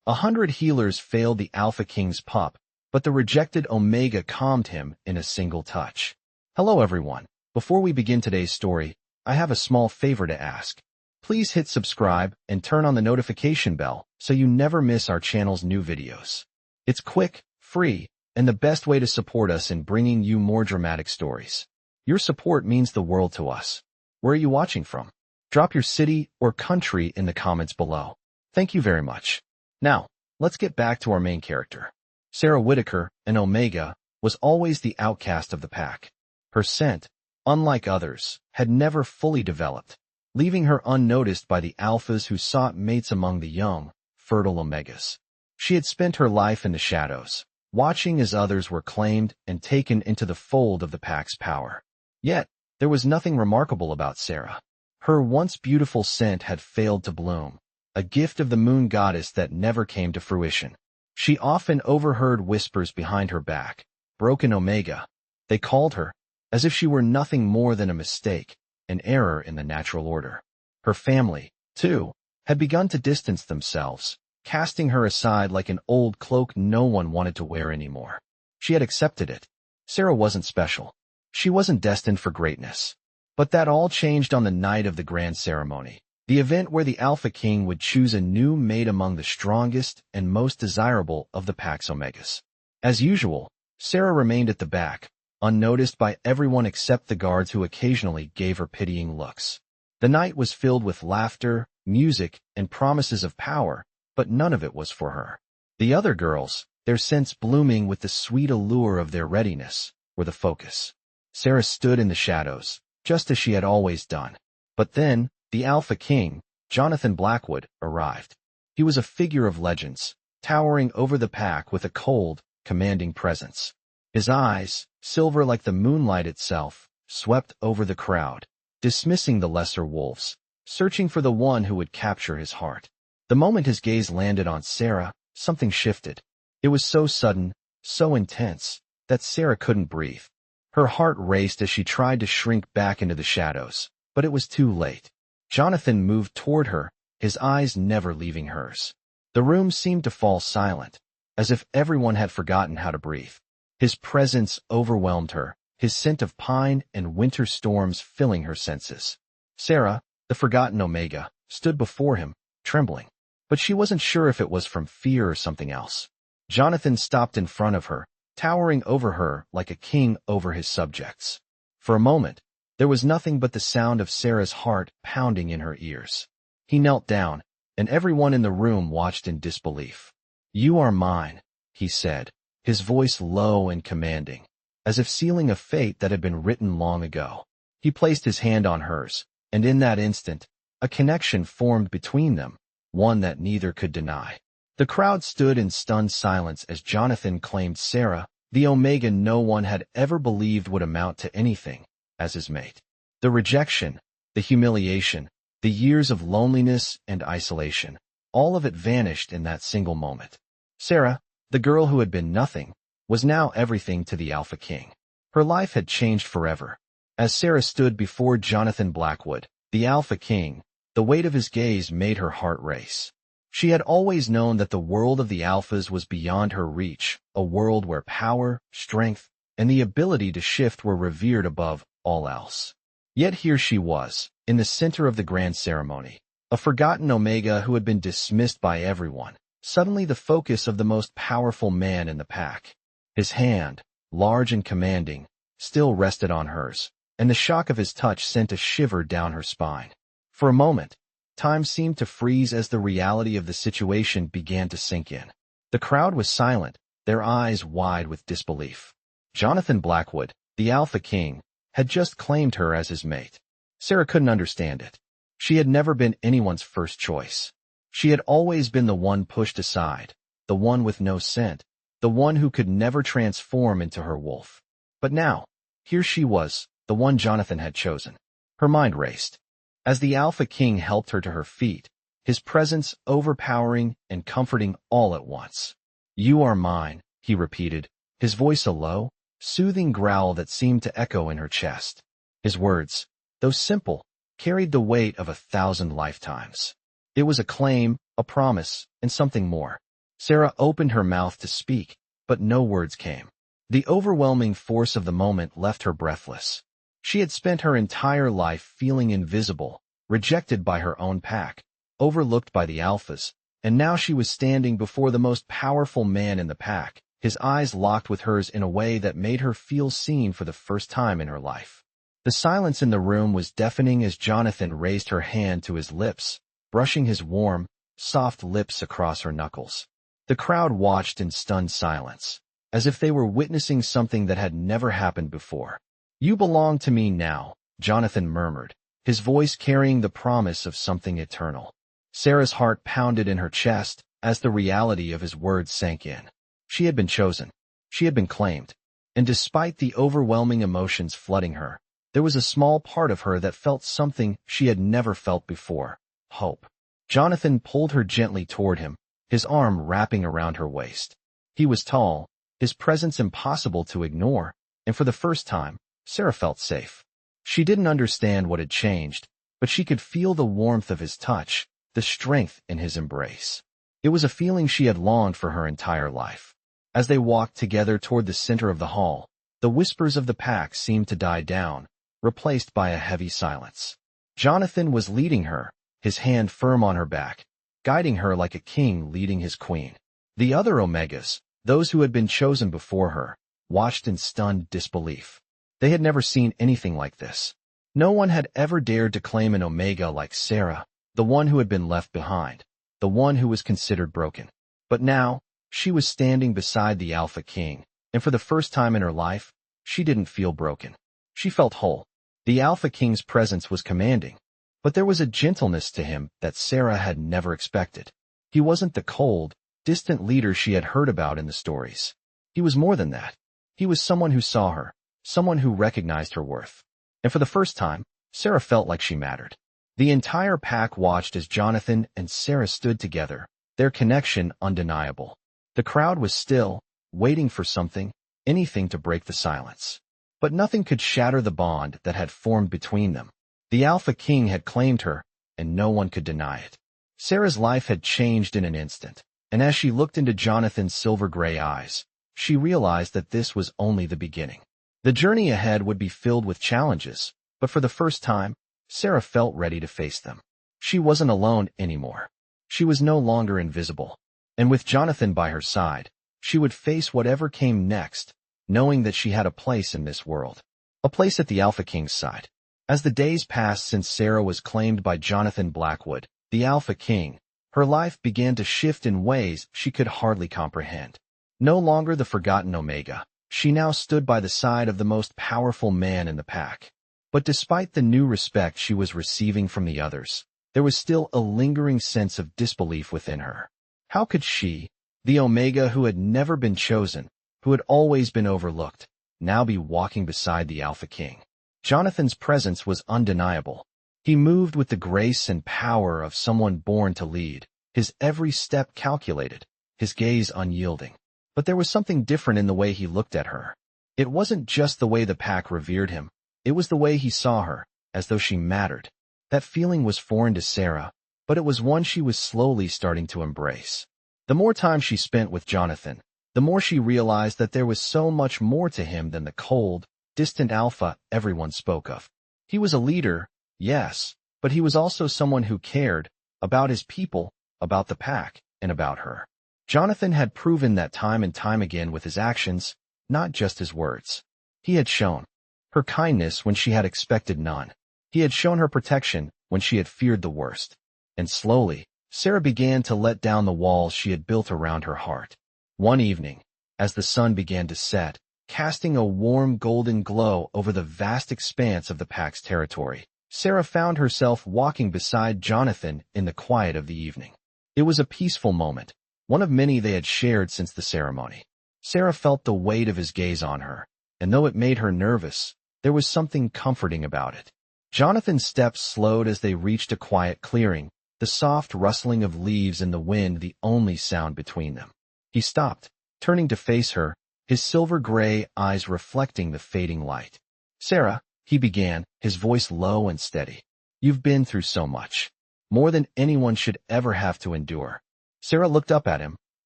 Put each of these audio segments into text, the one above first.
100 healers failed the Alpha King's pup, but the rejected Omega calmed him in a single touch. Hello everyone. Before we begin today's story, I have a small favor to ask. Please hit subscribe and turn on the notification bell so you never miss our channel's new videos. It's quick, free, and the best way to support us in bringing you more dramatic stories. Your support means the world to us. Where are you watching from? Drop your city or country in the comments below. Thank you very much. Now, let's get back to our main character. Sarah Whitaker, an Omega, was always the outcast of the pack. Her scent, unlike others, had never fully developed, leaving her unnoticed by the alphas who sought mates among the young, fertile Omegas. She had spent her life in the shadows, watching as others were claimed and taken into the fold of the pack's power. Yet, there was nothing remarkable about Sarah. Her once beautiful scent had failed to bloom, a gift of the moon goddess that never came to fruition. She often overheard whispers behind her back, broken Omega. They called her, as if she were nothing more than a mistake, an error in the natural order. Her family, too, had begun to distance themselves, casting her aside like an old cloak no one wanted to wear anymore. She had accepted it. Sarah wasn't special. She wasn't destined for greatness. But that all changed on the night of the grand ceremony, the event where the Alpha King would choose a new mate among the strongest and most desirable of the pack's Omegas. As usual, Sarah remained at the back, unnoticed by everyone except the guards who occasionally gave her pitying looks. The night was filled with laughter, music, and promises of power, but none of it was for her. The other girls, their scents blooming with the sweet allure of their readiness, were the focus. Sarah stood in the shadows, just as she had always done. But then, the Alpha King, Jonathan Blackwood, arrived. He was a figure of legends, towering over the pack with a cold, commanding presence. His eyes, silver like the moonlight itself, swept over the crowd, dismissing the lesser wolves, searching for the one who would capture his heart. The moment his gaze landed on Sarah, something shifted. It was so sudden, so intense, that Sarah couldn't breathe. Her heart raced as she tried to shrink back into the shadows, but it was too late. Jonathan moved toward her, his eyes never leaving hers. The room seemed to fall silent, as if everyone had forgotten how to breathe. His presence overwhelmed her, his scent of pine and winter storms filling her senses. Sarah, the forgotten Omega, stood before him, trembling. But she wasn't sure if it was from fear or something else. Jonathan stopped in front of her, towering over her like a king over his subjects. For a moment, there was nothing but the sound of Sarah's heart pounding in her ears. He knelt down, and everyone in the room watched in disbelief. "You are mine," he said, his voice low and commanding, as if sealing a fate that had been written long ago. He placed his hand on hers, and in that instant, a connection formed between them, one that neither could deny. The crowd stood in stunned silence as Jonathan claimed Sarah, the Omega no one had ever believed would amount to anything, as his mate. The rejection, the humiliation, the years of loneliness and isolation, all of it vanished in that single moment. Sarah, the girl who had been nothing, was now everything to the Alpha King. Her life had changed forever. As Sarah stood before Jonathan Blackwood, the Alpha King, the weight of his gaze made her heart race. She had always known that the world of the Alphas was beyond her reach, a world where power, strength, and the ability to shift were revered above all else. Yet here she was, in the center of the grand ceremony, a forgotten Omega who had been dismissed by everyone, suddenly the focus of the most powerful man in the pack. His hand, large and commanding, still rested on hers, and the shock of his touch sent a shiver down her spine. For a moment, time seemed to freeze as the reality of the situation began to sink in. The crowd was silent, their eyes wide with disbelief. Jonathan Blackwood, the Alpha King, had just claimed her as his mate. Sarah couldn't understand it. She had never been anyone's first choice. She had always been the one pushed aside, the one with no scent, the one who could never transform into her wolf. But now, here she was, the one Jonathan had chosen. Her mind raced. As the Alpha King helped her to her feet, his presence overpowering and comforting all at once. "You are mine," he repeated, his voice a low, soothing growl that seemed to echo in her chest. His words, though simple, carried the weight of 1,000 lifetimes. It was a claim, a promise, and something more. Sarah opened her mouth to speak, but no words came. The overwhelming force of the moment left her breathless. She had spent her entire life feeling invisible, rejected by her own pack, overlooked by the alphas, and now she was standing before the most powerful man in the pack, his eyes locked with hers in a way that made her feel seen for the first time in her life. The silence in the room was deafening as Jonathan raised her hand to his lips, brushing his warm, soft lips across her knuckles. The crowd watched in stunned silence, as if they were witnessing something that had never happened before. "You belong to me now," Jonathan murmured, his voice carrying the promise of something eternal. Sarah's heart pounded in her chest as the reality of his words sank in. She had been chosen. She had been claimed. And despite the overwhelming emotions flooding her, there was a small part of her that felt something she had never felt before: hope. Jonathan pulled her gently toward him, his arm wrapping around her waist. He was tall, his presence impossible to ignore, and for the first time, Sarah felt safe. She didn't understand what had changed, but she could feel the warmth of his touch, the strength in his embrace. It was a feeling she had longed for her entire life. As they walked together toward the center of the hall, the whispers of the pack seemed to die down, replaced by a heavy silence. Jonathan was leading her, his hand firm on her back, guiding her like a king leading his queen. The other Omegas, those who had been chosen before her, watched in stunned disbelief. They had never seen anything like this. No one had ever dared to claim an Omega like Sarah, the one who had been left behind, the one who was considered broken. But now, she was standing beside the Alpha King, and for the first time in her life, she didn't feel broken. She felt whole. The Alpha King's presence was commanding, but there was a gentleness to him that Sarah had never expected. He wasn't the cold, distant leader she had heard about in the stories. He was more than that. He was someone who saw her, someone who recognized her worth. And for the first time, Sarah felt like she mattered. The entire pack watched as Jonathan and Sarah stood together, their connection undeniable. The crowd was still, waiting for something, anything to break the silence. But nothing could shatter the bond that had formed between them. The Alpha King had claimed her, and no one could deny it. Sarah's life had changed in an instant, and as she looked into Jonathan's silver-gray eyes, she realized that this was only the beginning. The journey ahead would be filled with challenges, but for the first time, Sarah felt ready to face them. She wasn't alone anymore. She was no longer invisible. And with Jonathan by her side, she would face whatever came next, knowing that she had a place in this world. A place at the Alpha King's side. As the days passed since Sarah was claimed by Jonathan Blackwood, the Alpha King, her life began to shift in ways she could hardly comprehend. No longer the forgotten Omega, she now stood by the side of the most powerful man in the pack. But despite the new respect she was receiving from the others, there was still a lingering sense of disbelief within her. How could she, the Omega who had never been chosen, who had always been overlooked, now be walking beside the Alpha King? Jonathan's presence was undeniable. He moved with the grace and power of someone born to lead, his every step calculated, his gaze unyielding. But there was something different in the way he looked at her. It wasn't just the way the pack revered him. It was the way he saw her, as though she mattered. That feeling was foreign to Sarah, but it was one she was slowly starting to embrace. The more time she spent with Jonathan, the more she realized that there was so much more to him than the cold, distant alpha everyone spoke of. He was a leader, yes, but he was also someone who cared about his people, about the pack, and about her. Jonathan had proven that time and time again with his actions, not just his words. He had shown her kindness when she had expected none. He had shown her protection when she had feared the worst. And slowly, Sarah began to let down the walls she had built around her heart. One evening, as the sun began to set, casting a warm golden glow over the vast expanse of the pack's territory, Sarah found herself walking beside Jonathan in the quiet of the evening. It was a peaceful moment, one of many they had shared since the ceremony. Sarah felt the weight of his gaze on her, and though it made her nervous, there was something comforting about it. Jonathan's steps slowed as they reached a quiet clearing, the soft rustling of leaves in the wind the only sound between them. He stopped, turning to face her, his silver-gray eyes reflecting the fading light. "Sarah," he began, his voice low and steady. "You've been through so much. More than anyone should ever have to endure." Sarah looked up at him,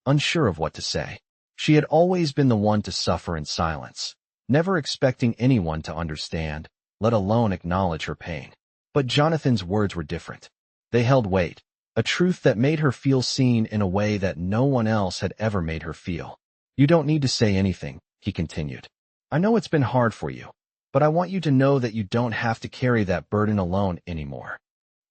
unsure of what to say. She had always been the one to suffer in silence, never expecting anyone to understand, let alone acknowledge her pain. But Jonathan's words were different. They held weight, a truth that made her feel seen in a way that no one else had ever made her feel. "You don't need to say anything," he continued. "I know it's been hard for you, but I want you to know that you don't have to carry that burden alone anymore."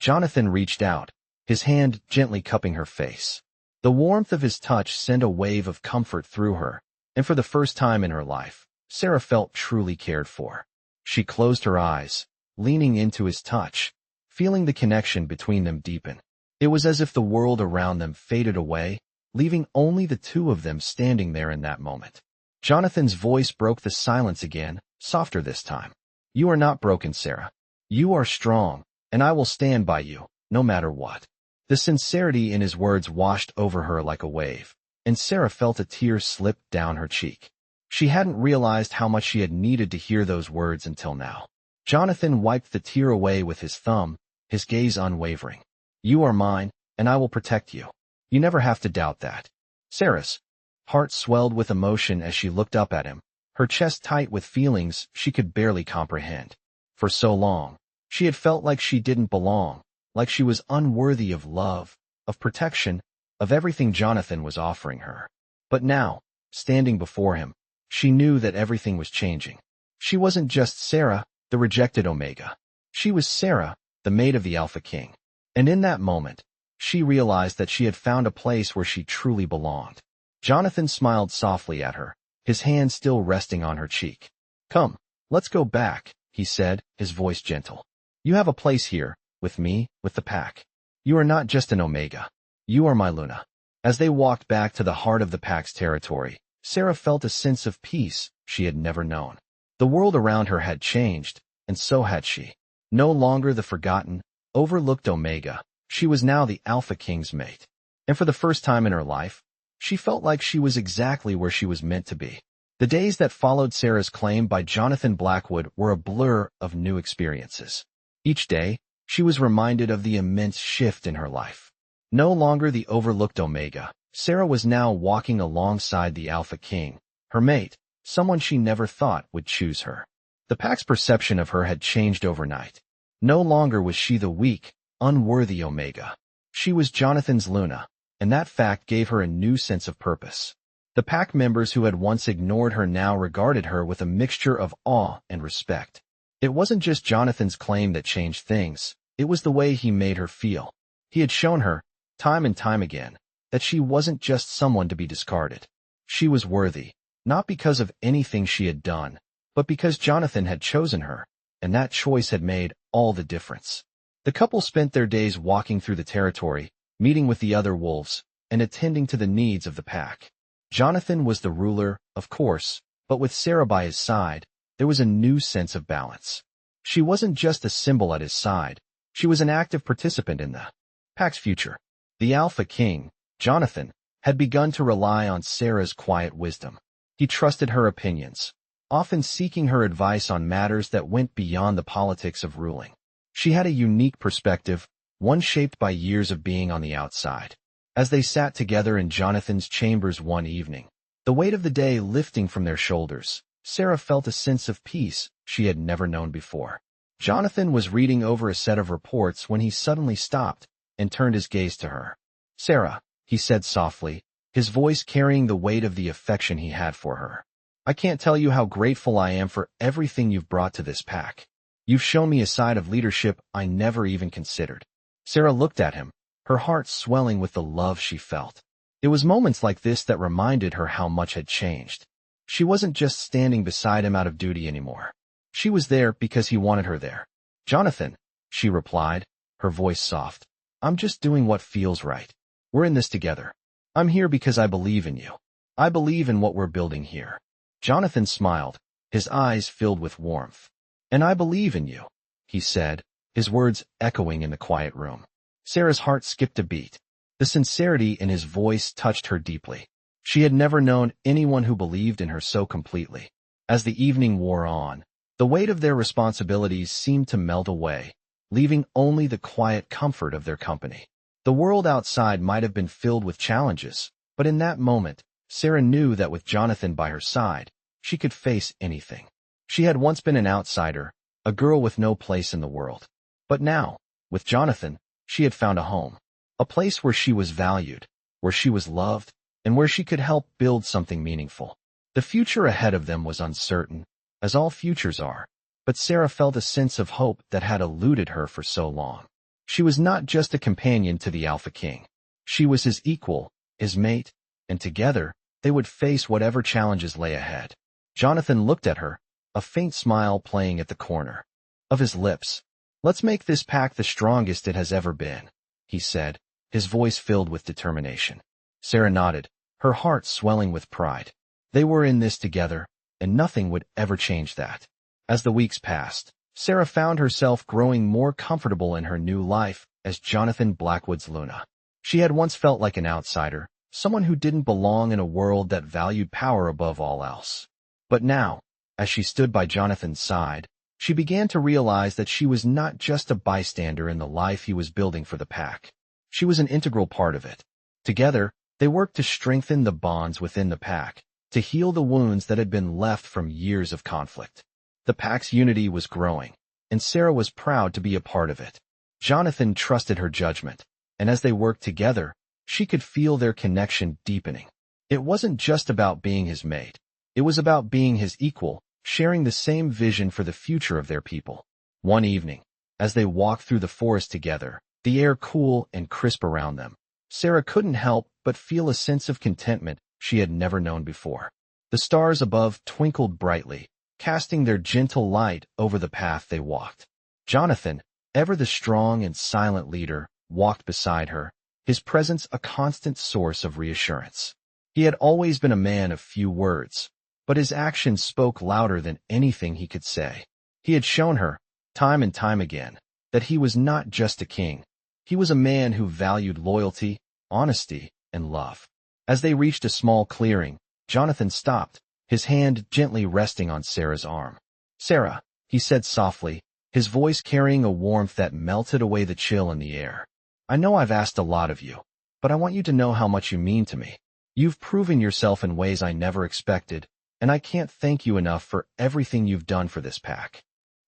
Jonathan reached out, his hand gently cupping her face. The warmth of his touch sent a wave of comfort through her, and for the first time in her life, Sarah felt truly cared for. She closed her eyes, leaning into his touch, feeling the connection between them deepen. It was as if the world around them faded away, leaving only the two of them standing there in that moment. Jonathan's voice broke the silence again, softer this time. "You are not broken, Sarah. You are strong, and I will stand by you, no matter what." The sincerity in his words washed over her like a wave, and Sarah felt a tear slip down her cheek. She hadn't realized how much she had needed to hear those words until now. Jonathan wiped the tear away with his thumb, his gaze unwavering. "You are mine, and I will protect you. You never have to doubt that." Sarah's heart swelled with emotion as she looked up at him, her chest tight with feelings she could barely comprehend. For so long, she had felt like she didn't belong, like she was unworthy of love, of protection, of everything Jonathan was offering her. But now, standing before him, she knew that everything was changing. She wasn't just Sarah, the rejected Omega. She was Sarah, the mate of the Alpha King. And in that moment, she realized that she had found a place where she truly belonged. Jonathan smiled softly at her, his hand still resting on her cheek. "Come, let's go back," he said, his voice gentle. "You have a place here, with me, with the pack. You are not just an Omega. You are my Luna." As they walked back to the heart of the pack's territory, Sarah felt a sense of peace she had never known. The world around her had changed, and so had she. No longer the forgotten, overlooked Omega, she was now the Alpha King's mate. And for the first time in her life, she felt like she was exactly where she was meant to be. The days that followed Sarah's claim by Jonathan Blackwood were a blur of new experiences. Each day, she was reminded of the immense shift in her life. No longer the overlooked Omega, Sarah was now walking alongside the Alpha King, her mate, someone she never thought would choose her. The pack's perception of her had changed overnight. No longer was she the weak, unworthy Omega. She was Jonathan's Luna, and that fact gave her a new sense of purpose. The pack members who had once ignored her now regarded her with a mixture of awe and respect. It wasn't just Jonathan's claim that changed things, it was the way he made her feel. He had shown her, time and time again, that she wasn't just someone to be discarded. She was worthy, not because of anything she had done, but because Jonathan had chosen her, and that choice had made all the difference. The couple spent their days walking through the territory, meeting with the other wolves, and attending to the needs of the pack. Jonathan was the ruler, of course, but with Sarah by his side, there was a new sense of balance. She wasn't just a symbol at his side, she was an active participant in the pack's future. The Alpha King, Jonathan, had begun to rely on Sarah's quiet wisdom. He trusted her opinions, often seeking her advice on matters that went beyond the politics of ruling. She had a unique perspective, one shaped by years of being on the outside. As they sat together in Jonathan's chambers one evening, the weight of the day lifting from their shoulders, Sarah felt a sense of peace she had never known before. Jonathan was reading over a set of reports when he suddenly stopped and turned his gaze to her. "Sarah," he said softly, his voice carrying the weight of the affection he had for her. "I can't tell you how grateful I am for everything you've brought to this pack. You've shown me a side of leadership I never even considered." Sarah looked at him, her heart swelling with the love she felt. It was moments like this that reminded her how much had changed. She wasn't just standing beside him out of duty anymore. She was there because he wanted her there. "Jonathan," she replied, her voice soft, "I'm just doing what feels right. We're in this together. I'm here because I believe in you. I believe in what we're building here." Jonathan smiled, his eyes filled with warmth. "And I believe in you," he said, his words echoing in the quiet room. Sarah's heart skipped a beat. The sincerity in his voice touched her deeply. She had never known anyone who believed in her so completely. As the evening wore on, the weight of their responsibilities seemed to melt away, leaving only the quiet comfort of their company. The world outside might have been filled with challenges, But in that moment, Sarah knew that with Jonathan by her side, she could face anything. She had once been an outsider, a girl with no place in the world. But now, with Jonathan, she had found a home. A place where she was valued, where she was loved, and where she could help build something meaningful. The future ahead of them was uncertain, as all futures are, but Sarah felt a sense of hope that had eluded her for so long. She was not just a companion to the Alpha King. She was his equal, his mate, and together, they would face whatever challenges lay ahead. Jonathan looked at her, a faint smile playing at the corner of his lips. "Let's make this pack the strongest it has ever been," he said, his voice filled with determination. Sarah nodded, her heart swelling with pride. They were in this together, and nothing would ever change that. As the weeks passed, Sarah found herself growing more comfortable in her new life as Jonathan Blackwood's Luna. She had once felt like an outsider, someone who didn't belong in a world that valued power above all else. But now, as she stood by Jonathan's side, she began to realize that she was not just a bystander in the life he was building for the pack. She was an integral part of it. Together, they worked to strengthen the bonds within the pack, to heal the wounds that had been left from years of conflict. The pack's unity was growing, and Sarah was proud to be a part of it. Jonathan trusted her judgment, and as they worked together, she could feel their connection deepening. It wasn't just about being his mate. It was about being his equal, sharing the same vision for the future of their people. One evening, as they walked through the forest together, the air cool and crisp around them, Sarah couldn't help but feel a sense of contentment she had never known before. The stars above twinkled brightly, casting their gentle light over the path they walked. Jonathan, ever the strong and silent leader, walked beside her, his presence a constant source of reassurance. He had always been a man of few words, but his actions spoke louder than anything he could say. He had shown her, time and time again, that he was not just a king. He was a man who valued loyalty, honesty, and love. As they reached a small clearing, Jonathan stopped, his hand gently resting on Sarah's arm. "Sarah," he said softly, his voice carrying a warmth that melted away the chill in the air. "I know I've asked a lot of you, but I want you to know how much you mean to me. You've proven yourself in ways I never expected, and I can't thank you enough for everything you've done for this pack."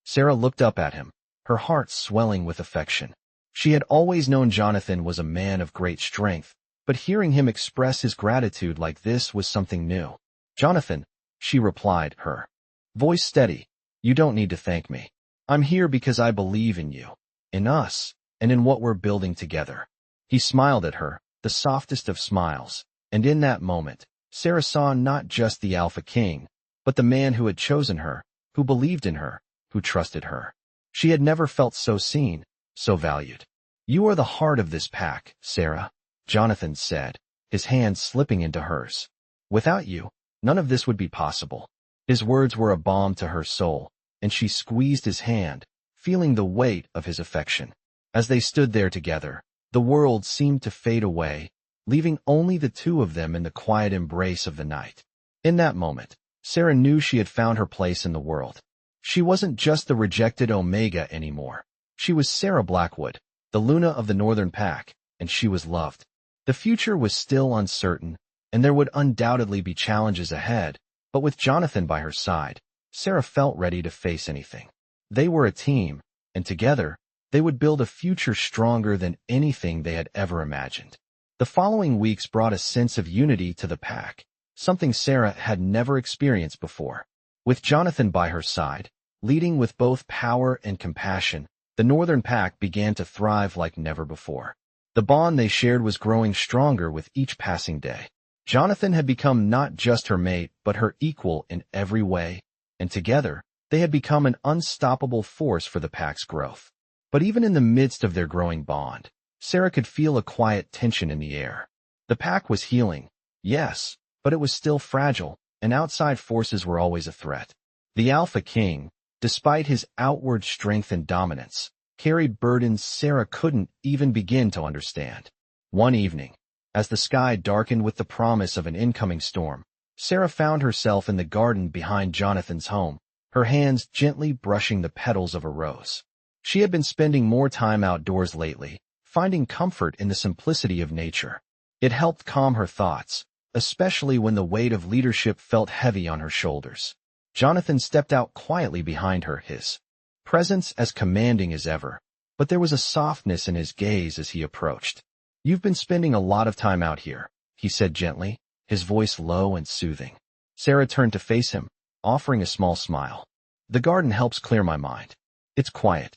Sarah looked up at him, her heart swelling with affection. She had always known Jonathan was a man of great strength, but hearing him express his gratitude like this was something new. "Jonathan," she replied, her voice steady, "you don't need to thank me. I'm here because I believe in you, in us, and in what we're building together." He smiled at her, the softest of smiles, and in that moment, Sarah saw not just the Alpha King, but the man who had chosen her, who believed in her, who trusted her. She had never felt so seen, so valued. "You are the heart of this pack, Sarah," Jonathan said, his hand slipping into hers. "Without you, none of this would be possible." His words were a balm to her soul, and she squeezed his hand, feeling the weight of his affection. As they stood there together, the world seemed to fade away, leaving only the two of them in the quiet embrace of the night. In that moment, Sarah knew she had found her place in the world. She wasn't just the rejected Omega anymore. She was Sarah Blackwood, the Luna of the Northern Pack, and she was loved. The future was still uncertain, and there would undoubtedly be challenges ahead, but with Jonathan by her side, Sarah felt ready to face anything. They were a team, and together, they would build a future stronger than anything they had ever imagined. The following weeks brought a sense of unity to the pack, something Sarah had never experienced before. With Jonathan by her side, leading with both power and compassion, the Northern Pack began to thrive like never before. The bond they shared was growing stronger with each passing day. Jonathan had become not just her mate, but her equal in every way, and together, they had become an unstoppable force for the pack's growth. But even in the midst of their growing bond, Sarah could feel a quiet tension in the air. The pack was healing, yes, but it was still fragile, and outside forces were always a threat. The Alpha King, despite his outward strength and dominance, carried burdens Sarah couldn't even begin to understand. One evening, as the sky darkened with the promise of an incoming storm, Sarah found herself in the garden behind Jonathan's home, her hands gently brushing the petals of a rose. She had been spending more time outdoors lately, finding comfort in the simplicity of nature. It helped calm her thoughts, especially when the weight of leadership felt heavy on her shoulders. Jonathan stepped out quietly behind her, his presence as commanding as ever, but there was a softness in his gaze as he approached. "You've been spending a lot of time out here," he said gently, his voice low and soothing. Sarah turned to face him, offering a small smile. "The garden helps clear my mind. It's quiet."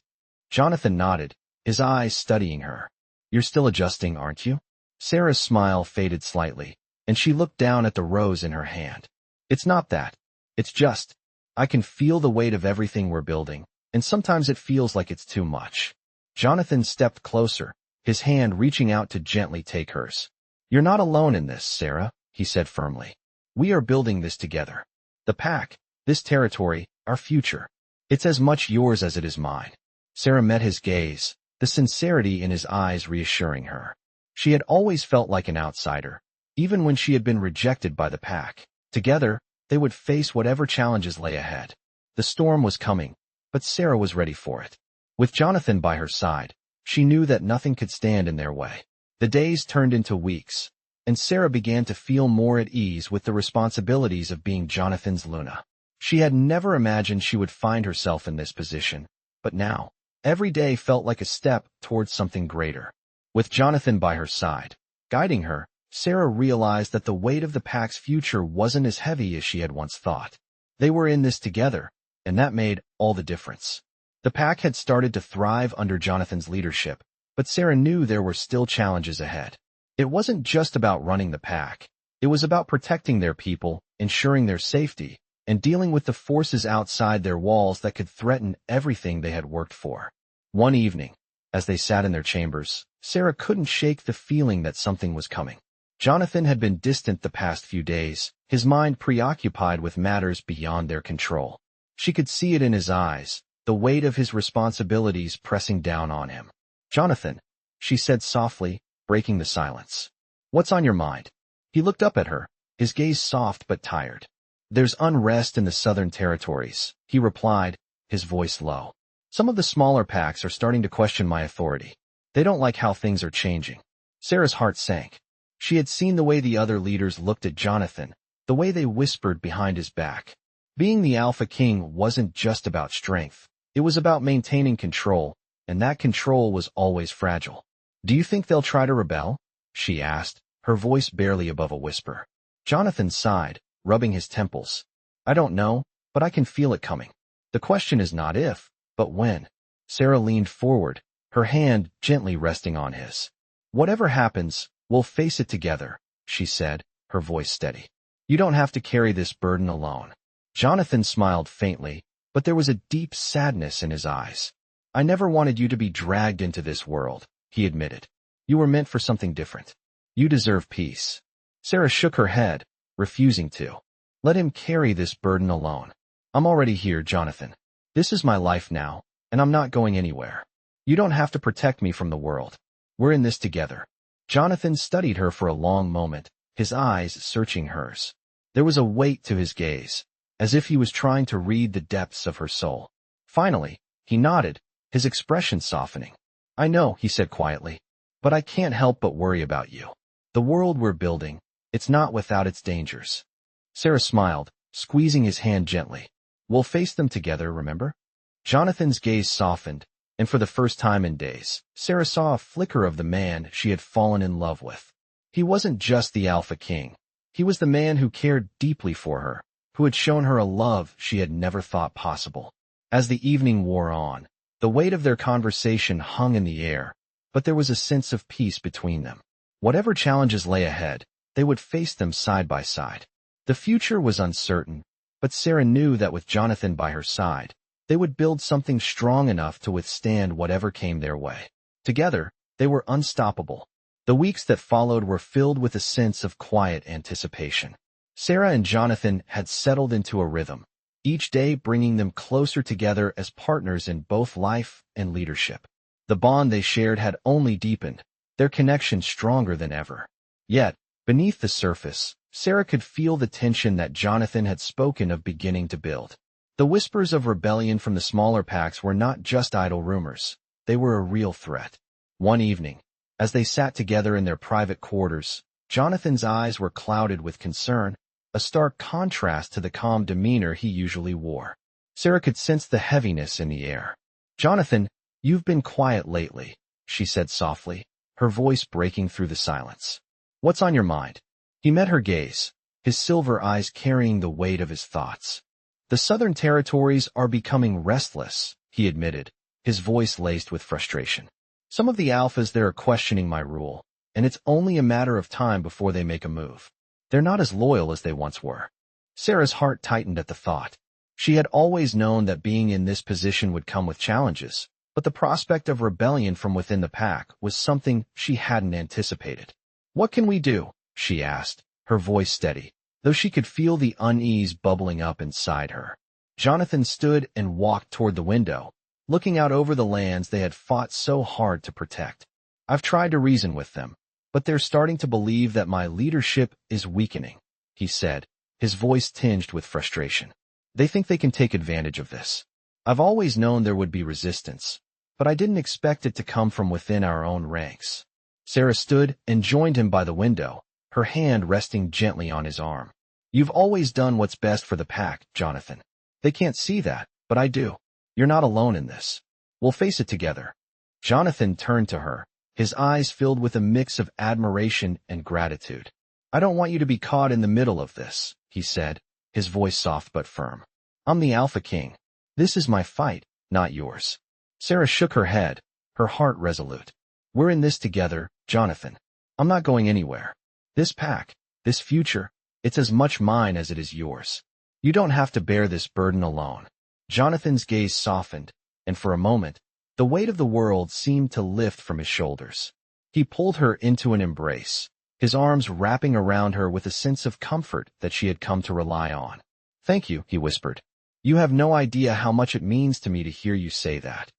Jonathan nodded, his eyes studying her. "You're still adjusting, aren't you?" Sarah's smile faded slightly, and she looked down at the rose in her hand. "It's not that. It's just, I can feel the weight of everything we're building, and sometimes it feels like it's too much." Jonathan stepped closer, his hand reaching out to gently take hers. "You're not alone in this, Sarah," he said firmly. "We are building this together. The pack, this territory, our future. It's as much yours as it is mine." Sarah met his gaze, the sincerity in his eyes reassuring her. She had always felt like an outsider, even when she had been rejected by the pack. Together, they would face whatever challenges lay ahead. The storm was coming, but Sarah was ready for it. With Jonathan by her side, she knew that nothing could stand in their way. The days turned into weeks, and Sarah began to feel more at ease with the responsibilities of being Jonathan's Luna. She had never imagined she would find herself in this position, but now, every day felt like a step towards something greater. With Jonathan by her side, guiding her, Sarah realized that the weight of the pack's future wasn't as heavy as she had once thought. They were in this together, and that made all the difference. The pack had started to thrive under Jonathan's leadership, but Sarah knew there were still challenges ahead. It wasn't just about running the pack. It was about protecting their people, ensuring their safety, and dealing with the forces outside their walls that could threaten everything they had worked for. One evening, as they sat in their chambers, Sarah couldn't shake the feeling that something was coming. Jonathan had been distant the past few days, his mind preoccupied with matters beyond their control. She could see it in his eyes, the weight of his responsibilities pressing down on him. "Jonathan," she said softly, breaking the silence. "What's on your mind?" He looked up at her, his gaze soft but tired. "There's unrest in the southern territories," he replied, his voice low. "Some of the smaller packs are starting to question my authority. They don't like how things are changing." Sarah's heart sank. She had seen the way the other leaders looked at Jonathan, the way they whispered behind his back. Being the Alpha King wasn't just about strength. It was about maintaining control, and that control was always fragile. "Do you think they'll try to rebel?" she asked, her voice barely above a whisper. Jonathan sighed, rubbing his temples. "I don't know, but I can feel it coming. The question is not if, but when." Sarah leaned forward, her hand gently resting on his. "Whatever happens, we'll face it together," she said, her voice steady. "You don't have to carry this burden alone." Jonathan smiled faintly, but there was a deep sadness in his eyes. "I never wanted you to be dragged into this world," he admitted. "You were meant for something different. You deserve peace." Sarah shook her head, refusing to let him carry this burden alone. "I'm already here, Jonathan. This is my life now, and I'm not going anywhere. You don't have to protect me from the world. We're in this together." Jonathan studied her for a long moment, his eyes searching hers. There was a weight to his gaze, as if he was trying to read the depths of her soul. Finally, he nodded, his expression softening. "I know," he said quietly, "but I can't help but worry about you. The world we're building, it's not without its dangers." Sarah smiled, squeezing his hand gently. "We'll face them together, remember?" Jonathan's gaze softened, and for the first time in days, Sarah saw a flicker of the man she had fallen in love with. He wasn't just the Alpha King. He was the man who cared deeply for her, who had shown her a love she had never thought possible. As the evening wore on, the weight of their conversation hung in the air, but there was a sense of peace between them. Whatever challenges lay ahead, they would face them side by side. The future was uncertain, but Sarah knew that with Jonathan by her side, they would build something strong enough to withstand whatever came their way. Together, they were unstoppable. The weeks that followed were filled with a sense of quiet anticipation. Sarah and Jonathan had settled into a rhythm, each day bringing them closer together as partners in both life and leadership. The bond they shared had only deepened, their connection stronger than ever. Yet, beneath the surface, Sarah could feel the tension that Jonathan had spoken of beginning to build. The whispers of rebellion from the smaller packs were not just idle rumors. They were a real threat. One evening, as they sat together in their private quarters, Jonathan's eyes were clouded with concern, a stark contrast to the calm demeanor he usually wore. Sarah could sense the heaviness in the air. "Jonathan, you've been quiet lately," she said softly, her voice breaking through the silence. "What's on your mind?" He met her gaze, his silver eyes carrying the weight of his thoughts. "The Southern Territories are becoming restless," he admitted, his voice laced with frustration. "Some of the alphas there are questioning my rule, and it's only a matter of time before they make a move. They're not as loyal as they once were." Sarah's heart tightened at the thought. She had always known that being in this position would come with challenges, but the prospect of rebellion from within the pack was something she hadn't anticipated. "What can we do?" she asked, her voice steady, though she could feel the unease bubbling up inside her. Jonathan stood and walked toward the window, looking out over the lands they had fought so hard to protect. "I've tried to reason with them, but they're starting to believe that my leadership is weakening," he said, his voice tinged with frustration. "They think they can take advantage of this. I've always known there would be resistance, but I didn't expect it to come from within our own ranks." Sarah stood and joined him by the window, her hand resting gently on his arm. "You've always done what's best for the pack, Jonathan. They can't see that, but I do. You're not alone in this. We'll face it together." Jonathan turned to her, his eyes filled with a mix of admiration and gratitude. "I don't want you to be caught in the middle of this," he said, his voice soft but firm. "I'm the Alpha King. This is my fight, not yours." Sarah shook her head, her heart resolute. "We're in this together, Jonathan. I'm not going anywhere. This pack, this future, it's as much mine as it is yours. You don't have to bear this burden alone." Jonathan's gaze softened, and for a moment, the weight of the world seemed to lift from his shoulders. He pulled her into an embrace, his arms wrapping around her with a sense of comfort that she had come to rely on. "Thank you," he whispered. "You have no idea how much it means to me to hear you say that."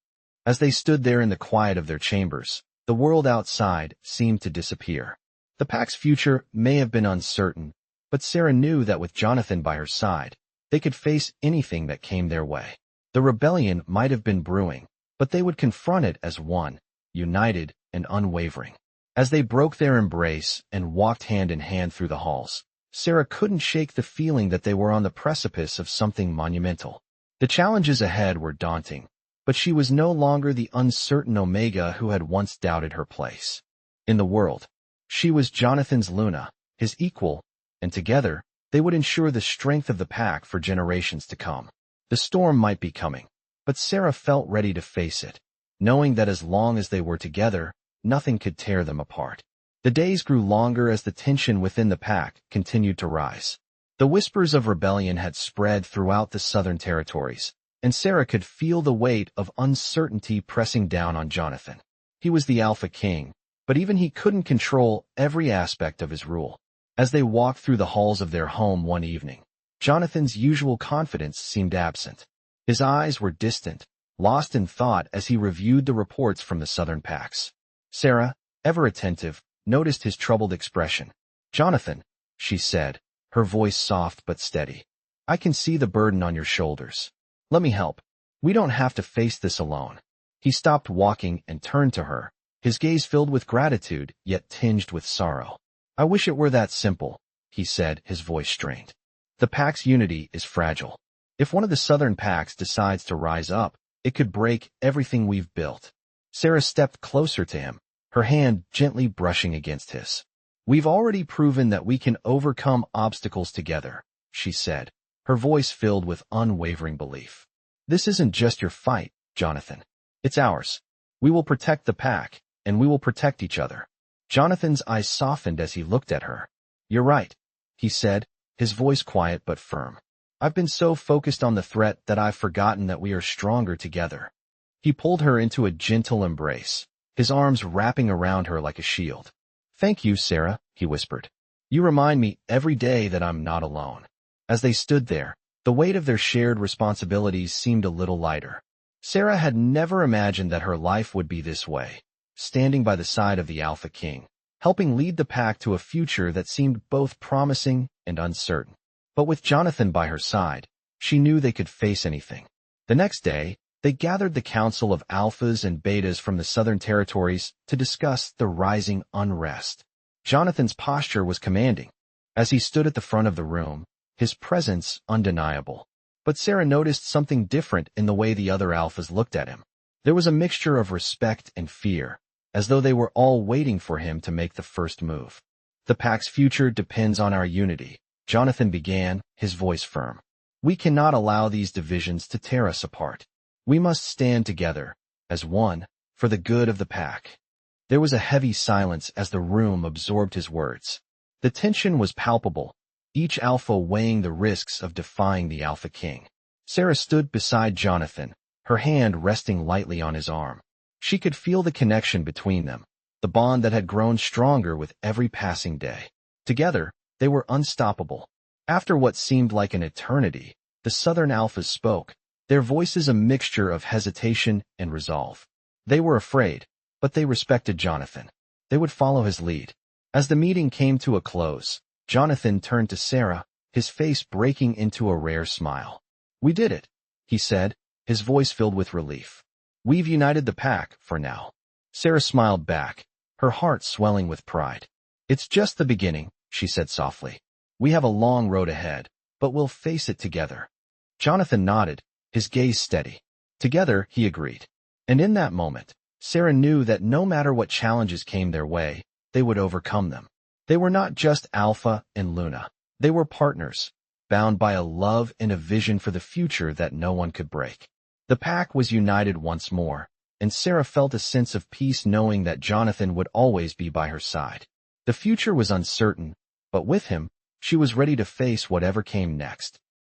As they stood there in the quiet of their chambers, the world outside seemed to disappear. The pack's future may have been uncertain, but Sarah knew that with Jonathan by her side, they could face anything that came their way. The rebellion might have been brewing, but they would confront it as one, united and unwavering. As they broke their embrace and walked hand in hand through the halls, Sarah couldn't shake the feeling that they were on the precipice of something monumental. The challenges ahead were daunting, but she was no longer the uncertain Omega who had once doubted her place in the world. She was Jonathan's Luna, his equal, and together, they would ensure the strength of the pack for generations to come. The storm might be coming, but Sarah felt ready to face it, knowing that as long as they were together, nothing could tear them apart. The days grew longer as the tension within the pack continued to rise. The whispers of rebellion had spread throughout the Southern Territories, and Sarah could feel the weight of uncertainty pressing down on Jonathan. He was the Alpha King, but even he couldn't control every aspect of his rule. As they walked through the halls of their home one evening, Jonathan's usual confidence seemed absent. His eyes were distant, lost in thought as he reviewed the reports from the Southern packs. Sarah, ever attentive, noticed his troubled expression. "Jonathan," she said, her voice soft but steady, "I can see the burden on your shoulders. Let me help. We don't have to face this alone." He stopped walking and turned to her, his gaze filled with gratitude yet tinged with sorrow. "I wish it were that simple," he said, his voice strained. "The pack's unity is fragile. If one of the Southern packs decides to rise up, it could break everything we've built." Sarah stepped closer to him, her hand gently brushing against his. "We've already proven that we can overcome obstacles together," she said, her voice filled with unwavering belief. "This isn't just your fight, Jonathan. It's ours. We will protect the pack, and we will protect each other." Jonathan's eyes softened as he looked at her. "You're right," he said, his voice quiet but firm. "I've been so focused on the threat that I've forgotten that we are stronger together." He pulled her into a gentle embrace, his arms wrapping around her like a shield. "Thank you, Sarah," he whispered. "You remind me every day that I'm not alone." As they stood there, the weight of their shared responsibilities seemed a little lighter. Sarah had never imagined that her life would be this way, standing by the side of the Alpha King, helping lead the pack to a future that seemed both promising and uncertain. But with Jonathan by her side, she knew they could face anything. The next day, they gathered the Council of Alphas and Betas from the Southern Territories to discuss the rising unrest. Jonathan's posture was commanding. As he stood at the front of the room, his presence undeniable. But Sarah noticed something different in the way the other alphas looked at him. There was a mixture of respect and fear, as though they were all waiting for him to make the first move. The pack's future depends on our unity, Jonathan began, his voice firm. We cannot allow these divisions to tear us apart. We must stand together, as one, for the good of the pack. There was a heavy silence as the room absorbed his words. The tension was palpable, each alpha weighing the risks of defying the Alpha King. Sarah stood beside Jonathan, her hand resting lightly on his arm. She could feel the connection between them, the bond that had grown stronger with every passing day. Together, they were unstoppable. After what seemed like an eternity, the Southern Alphas spoke, their voices a mixture of hesitation and resolve. They were afraid, but they respected Jonathan. They would follow his lead. As the meeting came to a close, Jonathan turned to Sarah, his face breaking into a rare smile. "We did it," he said, his voice filled with relief. "We've united the pack, for now." Sarah smiled back, her heart swelling with pride. "It's just the beginning," she said softly. "We have a long road ahead, but we'll face it together." Jonathan nodded, his gaze steady. "Together," he agreed. And in that moment, Sarah knew that no matter what challenges came their way, they would overcome them. They were not just Alpha and Luna. They were partners, bound by a love and a vision for the future that no one could break. The pack was united once more, and Sarah felt a sense of peace knowing that Jonathan would always be by her side. The future was uncertain, but with him, she was ready to face whatever came next.